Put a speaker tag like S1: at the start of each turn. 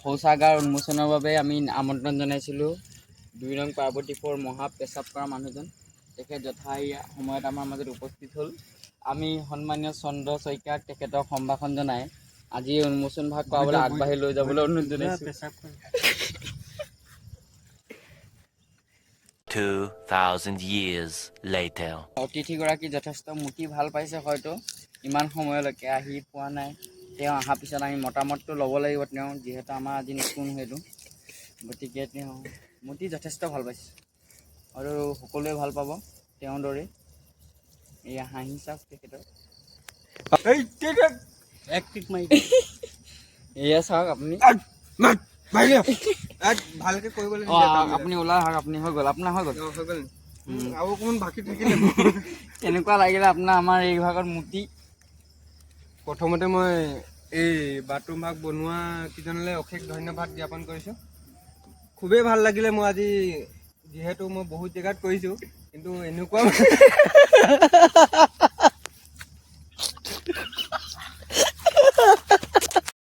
S1: শৌচাগাৰ উন্মোচনৰ বাবে আমি আমন্ত্ৰণ জনাইছিলোঁ 2 নং পাৰ্বতীপুৰ মহা পেচাব কৰা মানুহজন। তেখেত যথা সময়ত আমাৰ মাজত উপস্থিত হ'ল। আমি সন্মানীয় চন্দ্ৰ শইকীয়াক তেখেতক সম্ভাষণ জনাই আজি উন্মোচন ভাগ কৰাবলৈ আগবাঢ়ি লৈ যাবলৈ অনুৰোধ জনাইছোঁ।
S2: 2000 years later.
S1: অতিথিগৰাকী যথেষ্ট মুটি ভাল পাইছে, হয়তো ইমান সময়লৈকে আহি পোৱা নাই। তেওঁ অহাৰ পিছত আমি মতামতটো ল'ব লাগিব তেওঁ, যিহেতু আমাৰ আজি নতুন সেইটো, গতিকে তেওঁ মুটি যথেষ্ট ভাল পাইছে আৰু সকলোৱে ভাল পাব তেওঁৰ দৰে। এয়া হাঁহি চাওক তেখেতৰ, এয়া চাওক আপুনি।
S3: ভালকে কৰিবলৈ
S1: আপুনি ওলাই আহক, আপুনি হৈ গ'ল, আপোনাৰ হৈ গ'ল।
S3: আৰু অকণমান বাকী থাকিলে
S1: কেনেকুৱা লাগিলে আপোনাৰ আমাৰ এই ভাগত মুটি?
S3: প্ৰথমতে মই এই বাথৰুম ভাগ বনোৱা কিজনলৈ অশেষ ধন্যবাদ জ্ঞাপন কৰিছোঁ। খুবেই ভাল লাগিলে। মই আজি যিহেতু মই বহুত জেগাত কৰিছোঁ, কিন্তু এনেকুৱা